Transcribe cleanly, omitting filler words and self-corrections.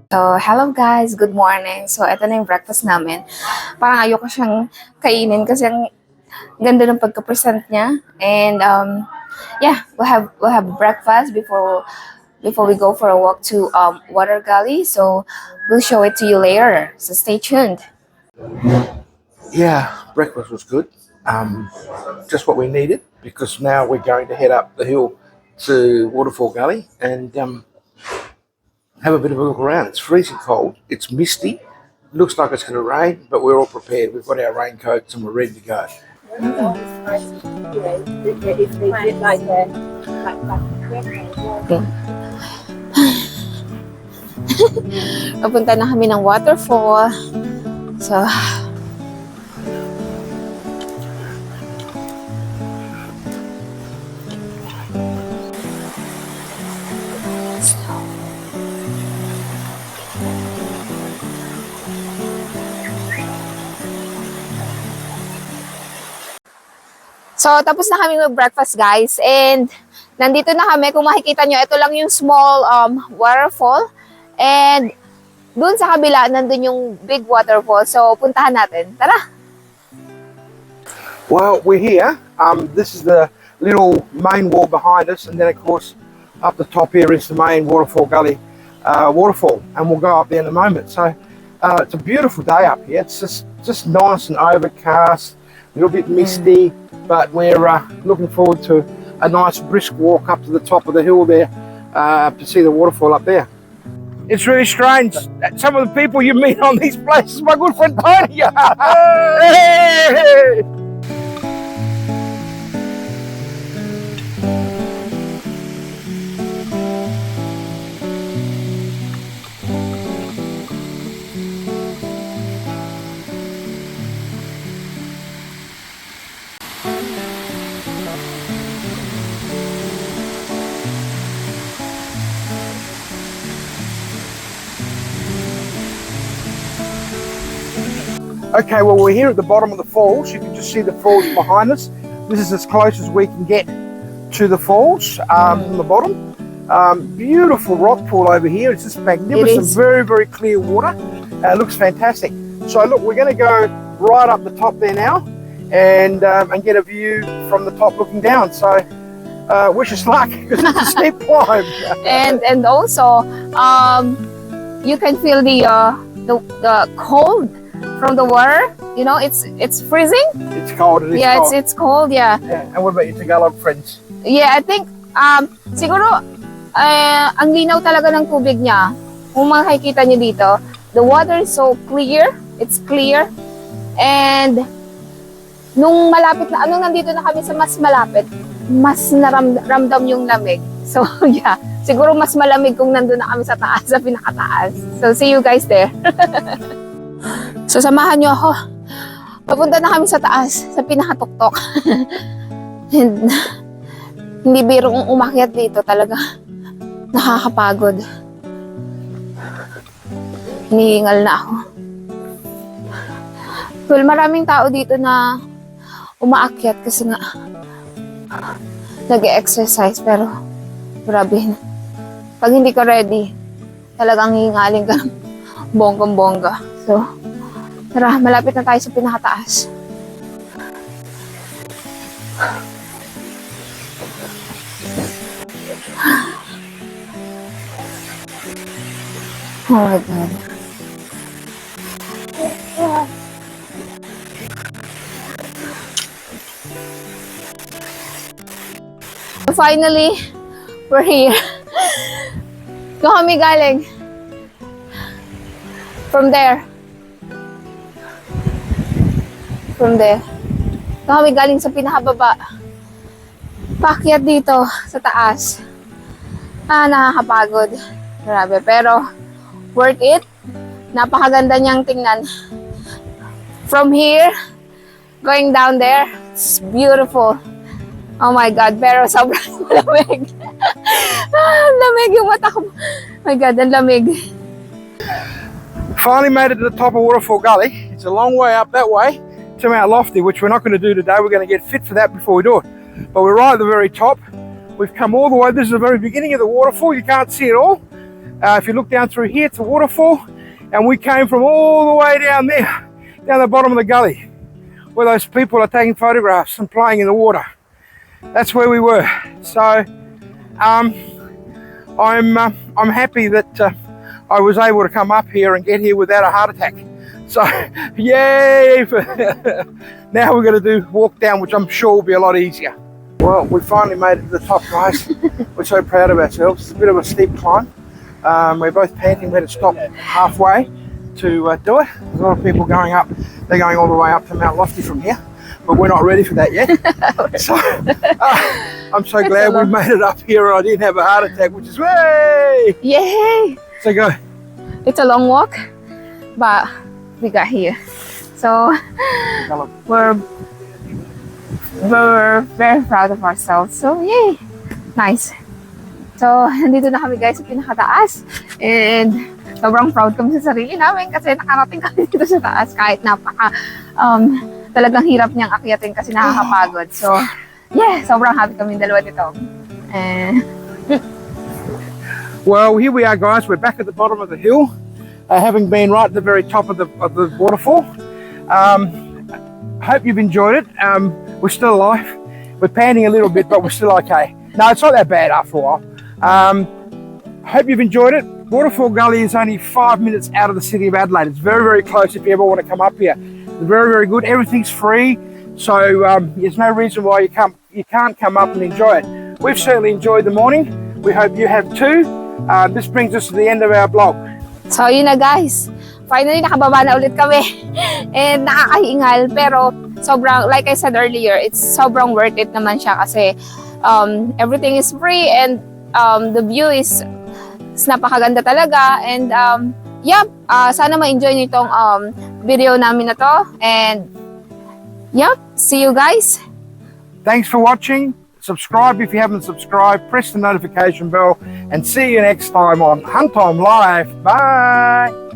So, hello guys, good morning. So, ito na yung breakfast namin. Parang ayoko siyang kainin kasi ang ganda ng pagka-present niya. And yeah, we'll have breakfast before we go for a walk to Water Gully. So, we'll show it to you later. So, stay tuned. Yeah, breakfast was good. Just what we needed because now we're going to head up the hill to Waterfall Gully and have a bit of a look around. It's freezing cold. It's misty. Looks like it's going to rain, but we're all prepared. We've got our raincoats and we're ready to go. Papunta na kami ng waterfall. So, tapos na kami mag-breakfast, guys. And, nandito na kami. Kung makikita nyo, ito lang yung small waterfall. And, dun sa kabila, nandun yung big waterfall. So, puntahan natin. Tara! Well, we're here. This is the little main wall behind us. And then, of course, up the top here is the main Waterfall Gully waterfall. And we'll go up there in a moment. So, it's a beautiful day up here. It's just nice and overcast. A little bit misty. But we're looking forward to a nice brisk walk up to the top of the hill there to see the waterfall up there. It's really strange. Some of the people you meet on these places, my good friend Tony. Hey! Okay, well, we're here at the bottom of the falls. You can just see the falls behind us. This is as close as we can get to the falls from the bottom. Beautiful rock pool over here. It's just magnificent, very, very clear water. It looks fantastic. So look, we're going to go right up the top there now and get a view from the top looking down. So wish us luck because it's a steep climb. and also, you can feel the cold from the water. You know, it's freezing. It's cold. It is cold. It's cold. Yeah. And what about your Tagalog friends? Yeah, I think siguro ang linaw talaga ng tubig niya. Kung makikita niyo dito, the water is so clear. It's clear. And nung malapit na nandito na kami sa mas malapit, mas naramdam yung lamig. So yeah, siguro mas malamig kung nandun na kami sa taas, sa pinakataas. So see you guys there. So, samahan nyo ako. Papunta na kami sa taas, sa pinakatuktok. And, hindi birong umakyat dito talaga. Nakakapagod. Hinihingal na ako. Well, maraming tao dito na umaakyat kasi nga nag-exercise pero grabe na. Pag hindi ka ready, talagang hihingalin ka ng bonggang-bongga. So, tara, malapit na tayo sa pinakataas. Oh my God. Finally, we're here. Doon kami galing. From there. Doon kami galing sa pinakababa. Paakyat dito sa taas. Nakakapagod. Grabe. Pero, worth it. Napakaganda niyang tingnan. From here, going down there, it's beautiful. Oh my God. Pero sobrang lamig. Lamig yung mata ko. Oh my God, ang lamig. Finally made it to the top of Waterfall Gully. It's a long way up that way to Mount Lofty, which we're not going to do today. We're going to get fit for that before we do it. But we're right at the very top. We've come all the way. This is the very beginning of the waterfall. You can't see it all. If you look down through here, it's a waterfall, and we came from all the way down there, down the bottom of the gully, where those people are taking photographs and playing in the water. That's where we were. So I'm happy that I was able to come up here and get here without a heart attack. So yay! Now we're going to walk down, which I'm sure will be a lot easier. Well, we finally made it to the top, guys. We're so proud of ourselves. It's a bit of a steep climb. We're both panting. We had to stop halfway to do it. There's a lot of people going up. They're going all the way up to Mount Lofty from here, but we're not ready for that yet. So I'm so glad we made it up here and I didn't have a heart attack, which is way! Yay! So go. It's a long walk, but we got here. So we're very proud of ourselves. So yay! Nice. So nandito na kami guys sa pinakataas. And sobrang proud kami sa sarili namin kasi nakarating kami dito sa taas kahit talagang hirap niyang akyatin kasi nakakapagod. So yeah, sobrang happy kami dalawa dito. Well, here we are, guys. We're back at the bottom of the hill, having been right at the very top of the waterfall. Hope you've enjoyed it. We're still alive. We're panting a little bit, but we're still okay. No, it's not that bad after a while. Hope you've enjoyed it. Waterfall Gully is only 5 minutes out of the city of Adelaide. It's very, very close if you ever want to come up here. It's very, very good. Everything's free, so there's no reason why you can't come up and enjoy it. We've certainly enjoyed the morning. We hope you have too. This brings us to the end of our blog. So yun na guys. Finally nakababa na ulit kami. And nakakahingal pero sobrang, like I said earlier, it's sobrang worth it naman siya kasi everything is free and the view is napakaganda talaga. And sana ma-enjoy nyo itong video namin na to. And see you guys. Thanks for watching. Subscribe if you haven't subscribed. Press the notification bell and see you next time on Hunt Time Live. Bye.